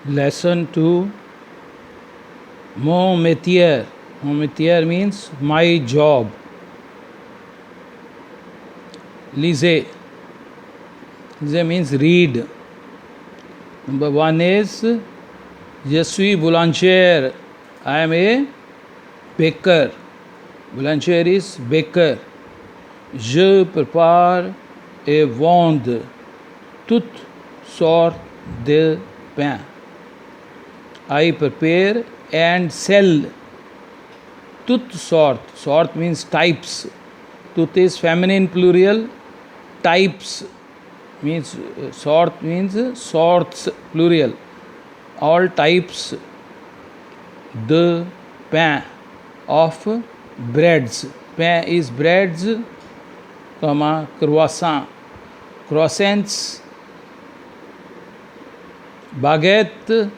Lesson 2. Mon métier. Mon métier means my job. Lisez. Lisez means read. Number 1 is Je suis boulanger. I am a baker. Boulanger is baker. Je prépare et vende toutes sortes de pain. I prepare and sell toutes sortes. Sort means types. Tut is feminine plural. Types means sort means sorts plural. All types de pain of breads. Pain is breads, comma croissant. Croissants. Baguette.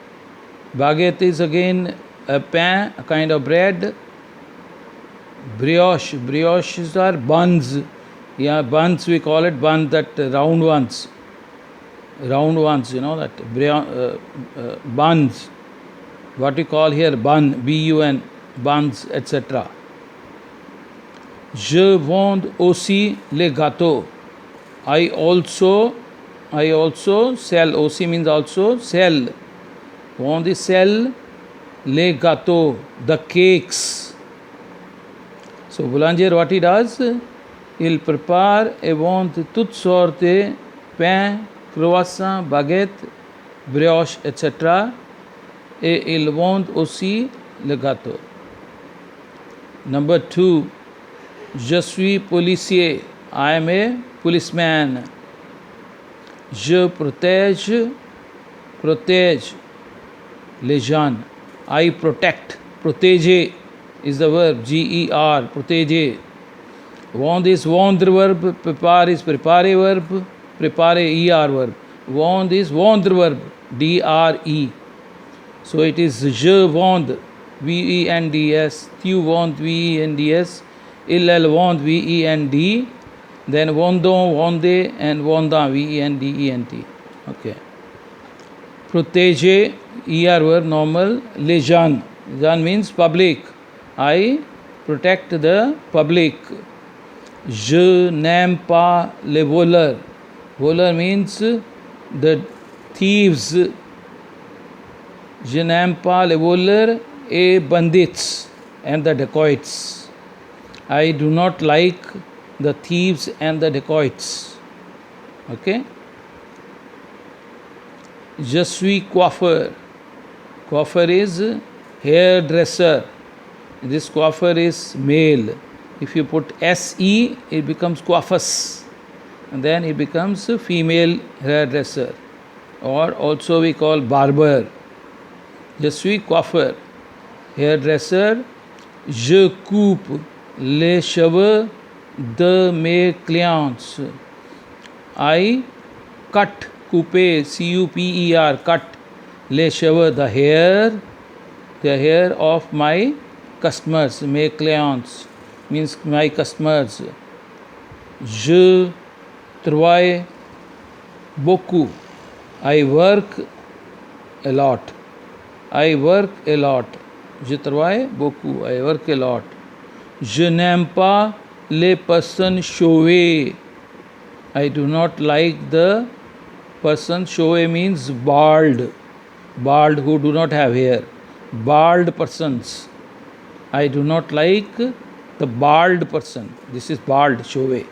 Baguette is again a pain, a kind of bread. Brioche. Brioches are buns. Yeah, buns we call it bun, that round ones. Round ones, you know, that buns. What we call here bun, B-U-N, buns, etc. Je vends aussi les gâteaux. I also sell. Aussi means also sell. Vend is sell. Les gâteaux, the cakes. So boulanger, what he does? Il prépare et vend toutes sortes de pain, croissant, baguette, brioche, etc. Et il vend aussi le gâteau. Number 2. Je suis policier. I am a policeman. Je protège les jeunes. I protect. Protéger is the verb. G-E-R. Protéger. Vend is vendre verb. Prepare is prepare verb. Prepare er verb. Vend is vendre verb. D-R-E. So it is je vend. V-E-N-D-S. Tu vend. V-E-N-D-S. Il elle vend. V-E-N-D. Then vendons, vendez, and vendant. V-E-N-D-E-N-T. Okay. Protéger. Er verb normal. Les jeunes. Jeunes means public. I protect the public. Je n'aime pas les voleurs. Voleur means the thieves. Je n'aime pas les voleurs et bandits and the dacoits. I do not like the thieves and the dacoits. Okay? Je suis coiffeur. Coiffeur is hairdresser. This coiffeur is male. If you put S-E, it becomes coiffus. And then it becomes a female hairdresser. Or also we call barber. Je suis coiffeur. Hairdresser. Je coupe les cheveux de mes clients. I cut, couper, C-U-P-E-R, cut les cheveux, the hair of my customers, mes clients, means my customers. Je travaille beaucoup. I work a lot. I work a lot. Je travaille beaucoup. I work a lot. Je n'aime pas les personnes chauves. I do not like the person. Chauve means bald. Bald who do not have hair. Bald persons. I do not like the bald person. This is bald, chauve.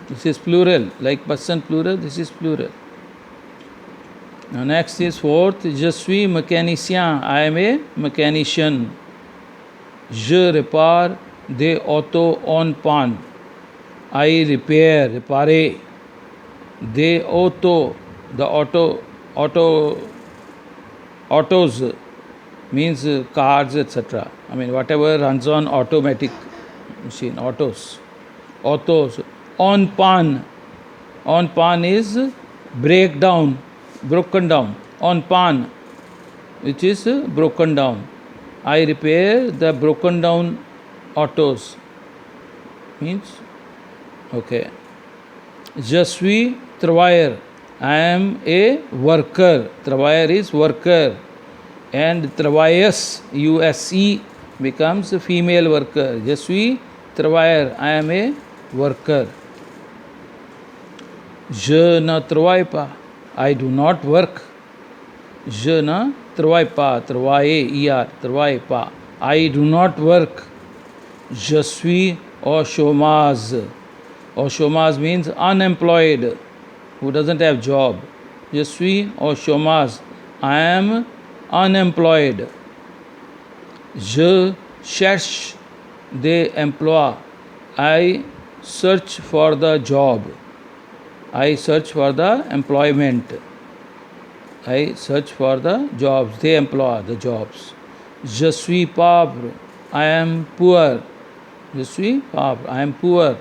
This is plural. Like person plural, this is plural. Now next is fourth. Je suis mécanicien. I am a mechanician. Je répare des autos en panne. I repair, réparer. Des autos, the autos means cars, etc. I mean whatever runs on automatic machine, autos. On pan. On pan is breakdown, broken down. On pan, which is broken down. I repair the broken down autos. Means, okay. Je suis travailleur. I am a worker. Travailleur is worker. And travailleuse, USE, becomes a female worker. Je suis travailleur. I am a worker. Je ne travaille pas. I do not work. Je ne travaille pas. Travailler, ER, travaille pas. I do not work. Je suis au chômage. Au chômage means unemployed, who doesn't have job. Je suis au chômage. I am unemployed. Je cherche des emplois. I search for the job. I search for the employment. I search for the jobs. They employ the jobs. Je suis pauvre. I am poor. Je suis pauvre. I am poor.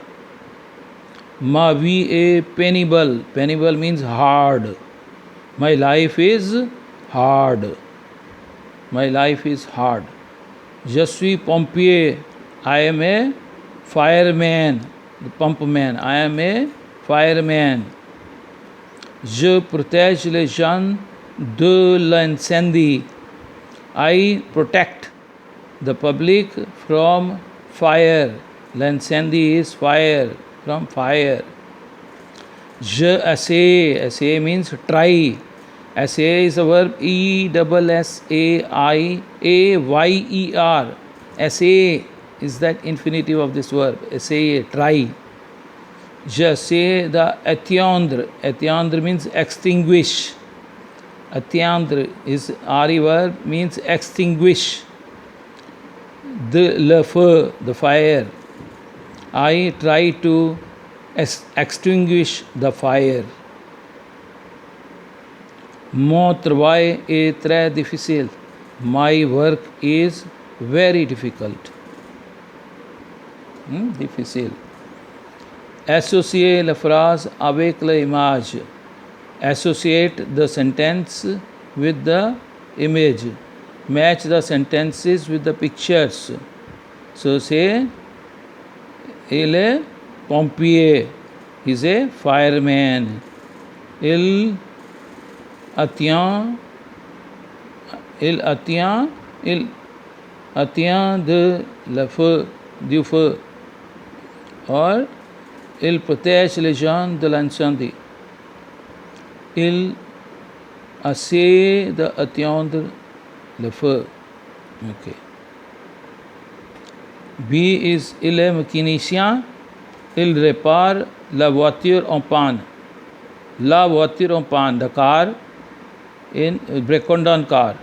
Ma vie est pénible. Pénible means hard. My life is hard. My life is hard. Je suis pompier. I am a fireman. The pump man. I am a fireman. Je protège les gens de l'incendie. I protect the public from fire. L'incendie is fire, from fire. Je essaie. Essaie means try. Essay is a verb, ESSAIAYER. Essay is that infinitive of this verb. Essay, try. Je sais the atteindre. Atteindre means extinguish. Atteindre is RE verb, means extinguish. Le feu, the fire. I try to extinguish the fire. Mon travail est très difficile. My work is very difficult. Difficile. Associate la phrase avec l'image. Associate the sentence with the image. Match the sentences with the pictures. So say, il est pompier. He is a fireman. Il attend de le feu, du feu. Or, il protège les gens de l'incendie. Il essaie d'attendre le feu. Okay. B is, il est mécanicien. Il répare la voiture en panne. La voiture en panne, the car in break down car.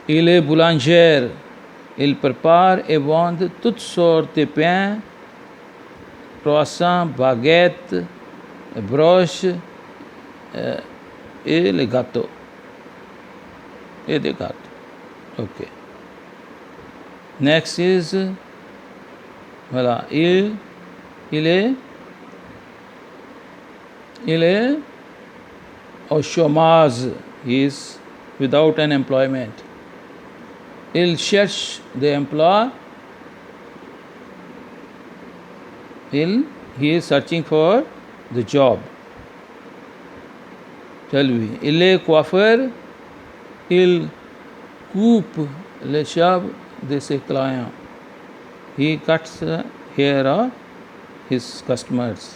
Il est boulanger. Il prépare et vend toutes sortes de pains, croissants, baguettes, broches et les gâteaux. Et des gâteaux. Okay. Next is, voilà, il est au chômage. He is without an employment. Il cherche the emploi. He is searching for the job. Tell me. Il est coiffeur. Il coupe les cheveux de ses clients. He cuts the hair of his customers.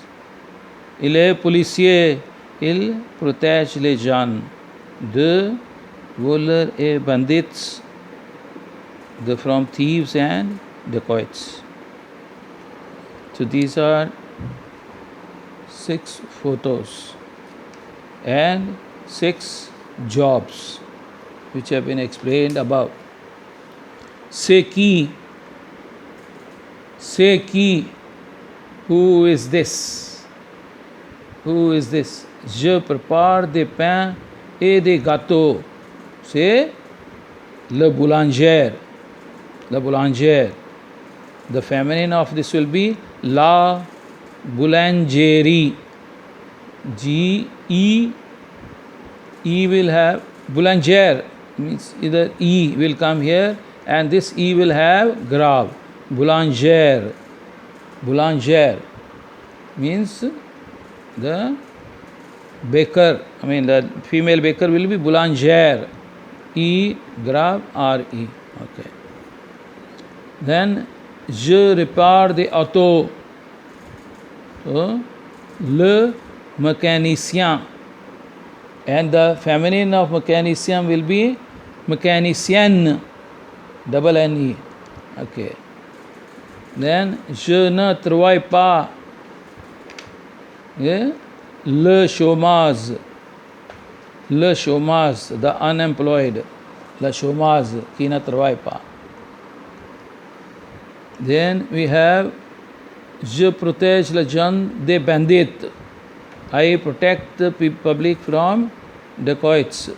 Il est policier. Il protège les gens de voleurs et bandits, from thieves and dacoits. So these are 6 photos and 6 jobs which have been explained above. C'est qui? Who is this? Who is this? Je prépare des pains et des gâteaux. C'est le boulanger. The boulanger. The feminine of this will be la boulangerie. G-E will have, boulanger means either E will come here and this E will have grave. Boulanger. Boulanger means The baker, I mean the female baker will be boulangère. E grave R-E. Okay. Then je répare des autos. So, le mécanicien. And the feminine of mécanicien will be mécanicienne. Double N-E. Okay. Then je ne travaille pas. Yeah? Le chômage. Le chômage, the unemployed. Le chômage, qui ne travaille pas. Then we have je protège les gens des bandits. I protect the public from dacoits.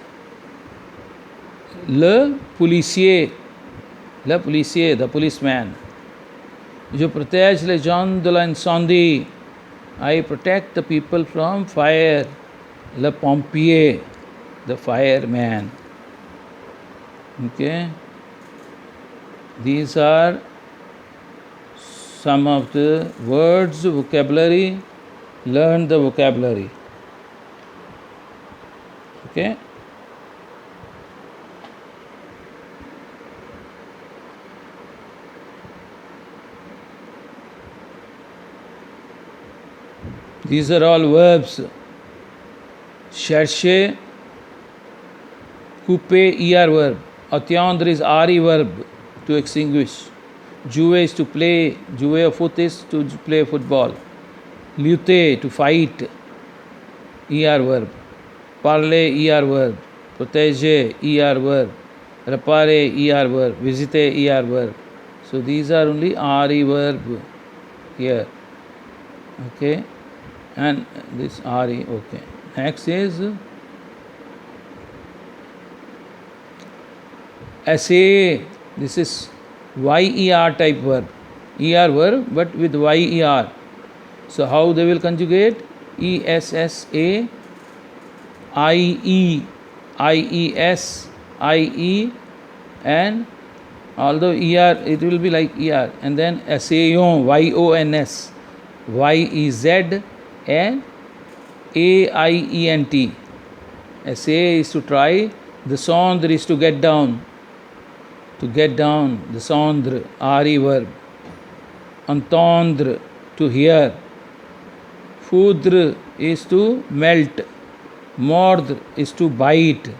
Le policier, the policeman. Je protège les gens de l'incendie. I protect the people from fire. Le pompier, the fireman. Okay. These are some of the words, vocabulary. Learn the vocabulary. Okay. These are all verbs. Chercher, couper, ER verb. Attendre is RE verb, to extinguish. Jouer is to play. Jouer au foot is to play football. Lutter, to fight. ER verb. Parler, ER verb. Protéger, ER verb. Réparer, ER verb. Visiter, ER verb. So these are only RE verb here. Okay. And this RE, okay. Next is essay. This is YER type verb. ER verb, but with YER. So how they will conjugate? ESSA, IE, IES, IE, and although ER, it will be like ER. And then SAYON, YONS, YEZ, and AIENT. Essay is to try, the sondre is to get down. To get down, the sondre, RE verb. Entendre, to hear. Foudre is to melt. Mordre is to bite.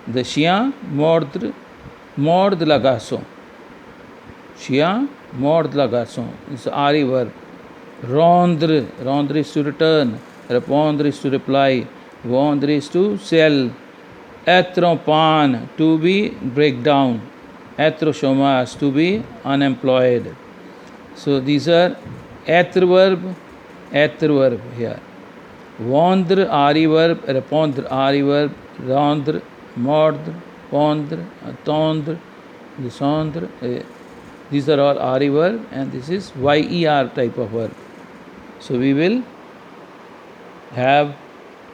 The chien mordre la garçon. Chien mordre la garçon. It's RE verb. Rendre is to return. Répondre is to reply. Vendre is to sell. Être en panne, to be break down. Être au chômage, to be unemployed. So these are être verb here. Vendre, RE verb. Répondre, RE verb. Rendre, mordre, pondre, attendre, descendre. These are all RE verb, and this is YER type of verb. So we will have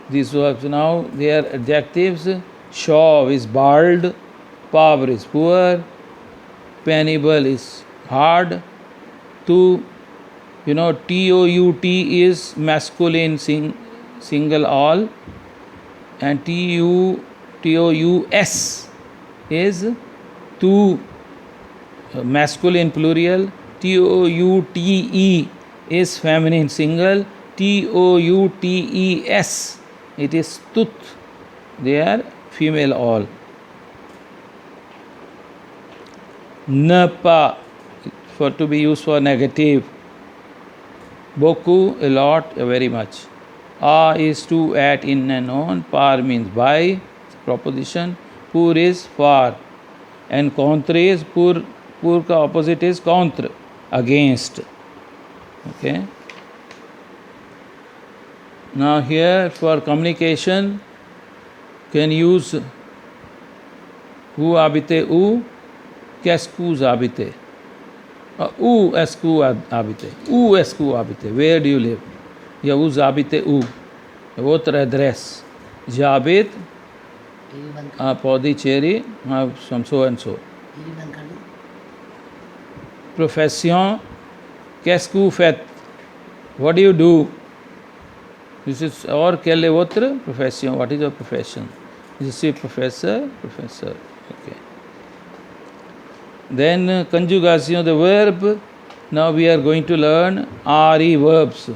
these verbs now. They are adjectives. Chauve is bald, pauvre is poor, pénible is hard. To, TOUT is masculine single all, and TOUS is two, masculine plural. TOUTE is feminine single. TOUTES, it is tooth. They are female all. Ne pas, for to be used for negative. Beaucoup, a lot, very much. A is to, at, in, and on. Par means by, proposition. Pour is for. And contre is pour ka opposite is contre, against. Okay. Now here for communication can use où habitez où, qu'est-ce que vous habitez, où est-ce que vous habitez, où est-ce que vous habitez, where do you live, या vous habitez où, votre adresse, j'habite à Pondichéry, from so and so. Profession, qu'est-ce que vous faites, what do you do, This is or quelle est votre profession? What is your profession? You say professor, professor. Okay. Then conjugation of the verb. Now we are going to learn RE verbs.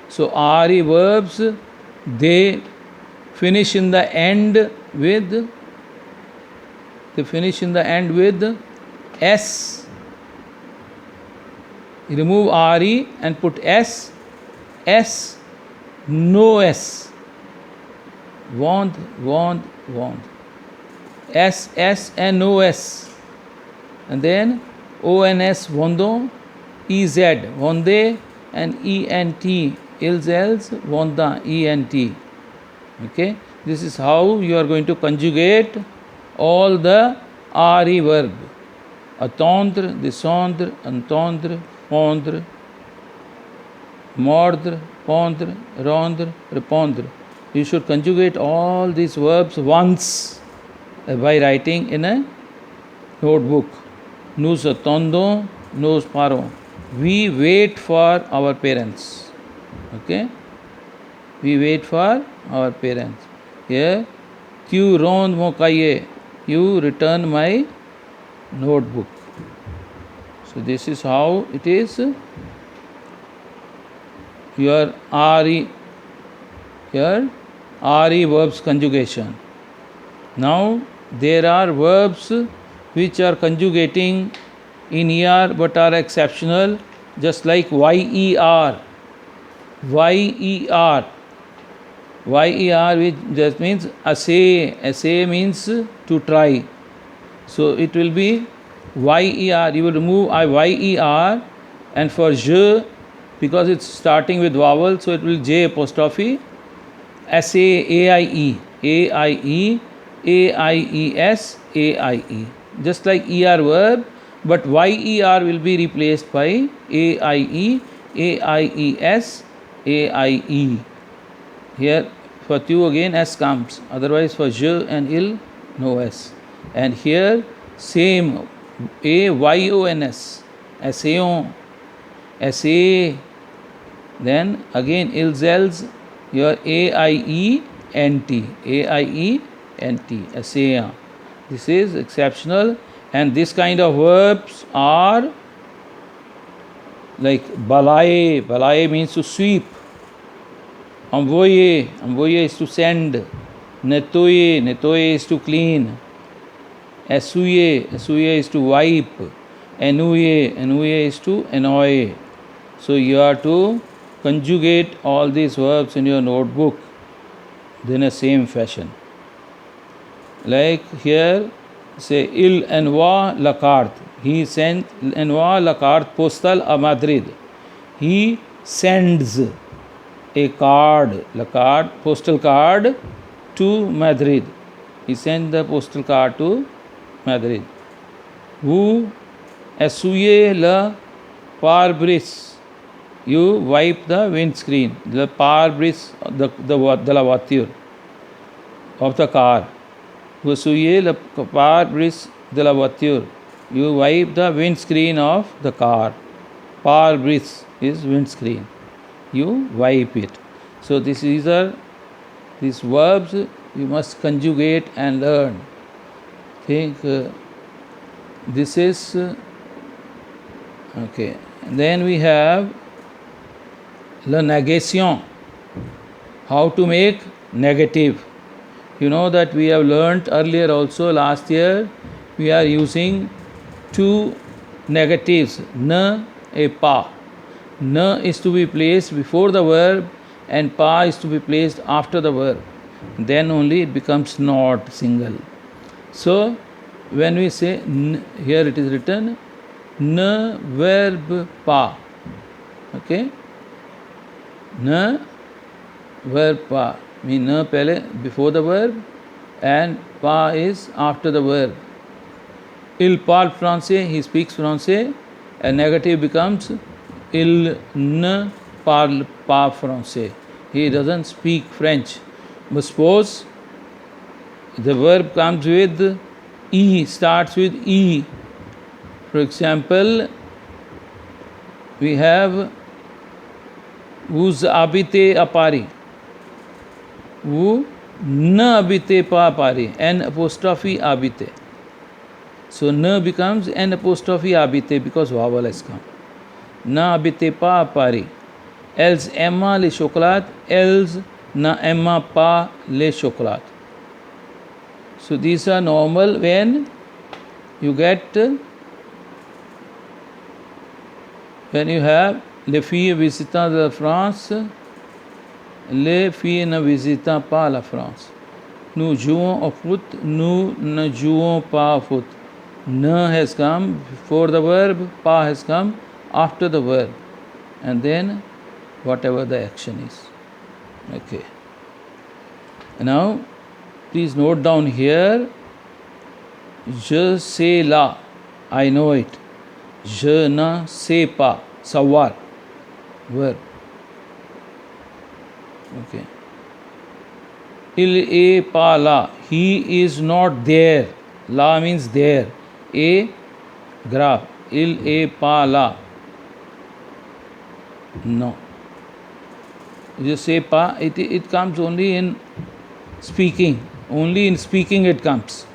So RE verbs, they finish in the end with S. Remove RE and put S. S, no S. Want. S and no S. And then ONS, vondon, EZ, vonde, and ENT, ils, vonda, ENT. Okay, this is how you are going to conjugate all the RE verb. Attendre, descendre, entendre, pondre, mordre, pondre, rendre, répondre. You should conjugate all these verbs once by writing in a notebook. Nous attendons nos parents. We wait for our parents. Okay? We wait for our parents. Here, tu rends mon cahier. You return my notebook. So this is how it is. Your RE verbs conjugation. Now there are verbs which are conjugating in ER but are exceptional, just like YER. YER, which just means essay. Essay means to try. So it will be YER. You will remove YER, and for je, because it's starting with vowel, so it will J apostrophe SAAIE, AIE, AIES, AIE. Just like ER verb, but YER will be replaced by AIE, AIES, AIE. Here for tu again S comes, otherwise for je and il no S. And here same AYONS, SAON, SA. Then again ils, your AIENT, SAON. This is exceptional, and this kind of verbs are like balaye. Balaye means to sweep. Envoyer is to send. Nettoyer is to clean. Essuyer is to wipe. Ennuyer is to annoy. So you are to conjugate all these verbs in your notebook in the same fashion. Like here, say il envoie la carte. He sent envoie la carte postale à Madrid. He sends a card, la card, postal card to Madrid. He sent the postal card to Madrid. Vous essuyez le pare-brise. You wipe the windscreen, the pare-brise de la voiture, of the car. Vous essuyez le pare-brise de la voiture. You wipe the windscreen of the car. Pare-brise is windscreen. You wipe it. So these verbs you must conjugate and learn. Think this is okay. And then we have la négation. How to make negative. You know that we have learnt earlier also, last year, we are using two negatives, ne and pa. Ne is to be placed before the verb and pa is to be placed after the verb. Then only it becomes not single. So when we say, here it is written, ne verb pa. Okay? Ne verb pa. Mean ne pehle before the verb and pa is after the verb. Il parle français, he speaks français, and negative becomes il ne parle pas français. He doesn't speak French. But suppose the verb comes with E, starts with E. For example, we have vous habitez à Paris. Vu na abite pa pari. N apostrophe abite. So na becomes N apostrophe abite because vowel has come. Na abite pa pari. Els Emma le chocolat. Els na Emma pa le chocolat. So these are normal when you get, when you have les filles visitant la France, les filles ne visitant pas la France. Nous jouons au foot, nous ne jouons pas au foot. Ne has come before the verb, pa has come after the verb, and then whatever the action is. Okay. Now, please note down here, je sais la, I know it. Je ne sais pas, savoir, verb. Okay. Il est pas là, he is not there. La means there. A, graph. Il est pas là. No. Je sais pas, it comes only in speaking. Only in speaking it comes.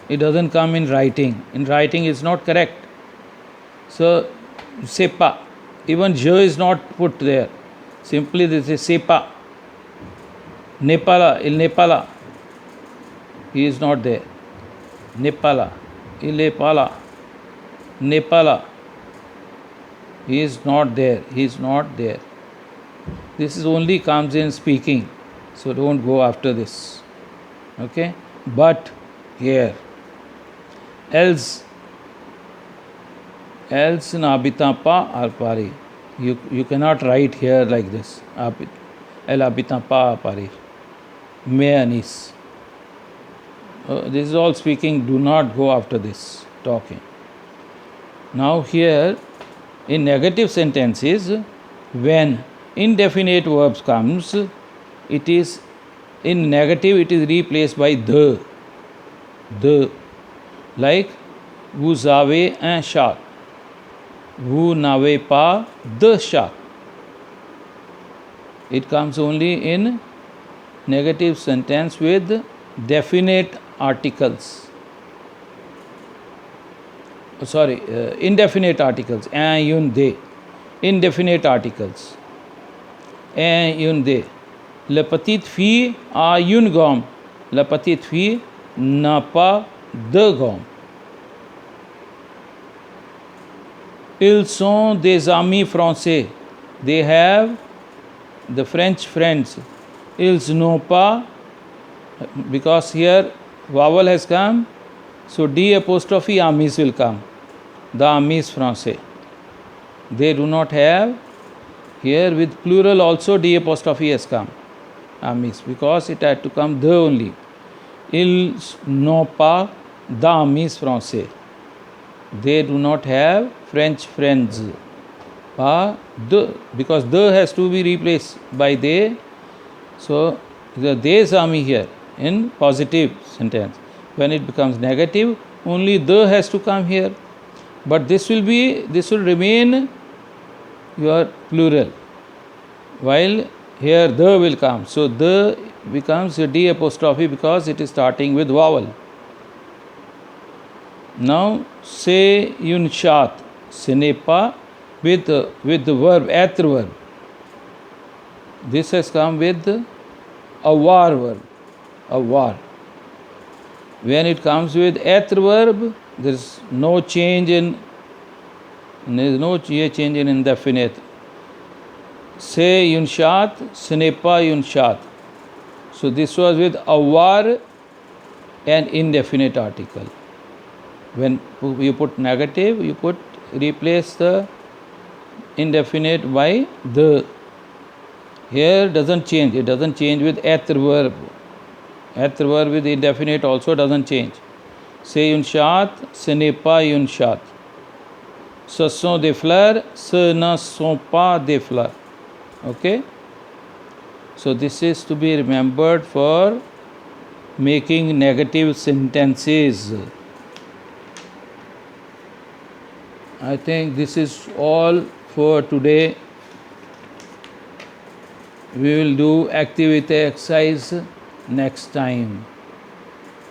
It doesn't come in writing. In writing it's not correct. So, sais pas. Even je is not put there. Simply this is sais pas. N'est pas là, il n'est pas là. He is not there. N'est pas là. Il est pas là. N'est pas là. He is not there. He is not there. This is only comes in speaking. So don't go after this. Okay? But here, else n'habitant pas à Paris. You cannot write here like this. Elle habitant pas à Paris. Mais à Nice. This is all speaking. Do not go after this talking. Now here, in negative sentences, when indefinite verbs comes, it is in negative. It is replaced by the. Like vous avez un chat. Vous n'avez pas de chat. It comes only in negative sentence with definite articles. Indefinite articles. Un, une, des. Indefinite articles. Un, une, des. La petite fille a une gomme. La petite fille n'a pas de gomme. Ils sont des amis français. They have the French friends. Ils n'ont pas, because here vowel has come, so D apostrophe amis will come. The amis français. They do not have. Here with plural also D apostrophe has come. Amis, because it had to come the only. Ils n'ont pas d'amis français. They do not have French friends. Pas de, because the has to be replaced by they. So the the's amis here in positive sentence. When it becomes negative, only the has to come here. But this will remain your plural. While here the will come. So the becomes a D apostrophe because it is starting with vowel. Now say une chatte. Ce n'est pas with the verb, être verb. This has come with avoir verb. Avoir. When it comes with être verb, there is no change in indefinite. C'est une chatte, ce n'est pas une chatte. So this was with avoir and indefinite article. When you put negative, you replace the indefinite by the. Here doesn't change. It doesn't change with être verb. Être verb with indefinite also doesn't change. C'est une chatte, ce n'est pas une chatte. Ce sont des fleurs, ce ne sont pas des fleurs. Okay? So this is to be remembered for making negative sentences. I think this is all for today. We will do activity exercise next time.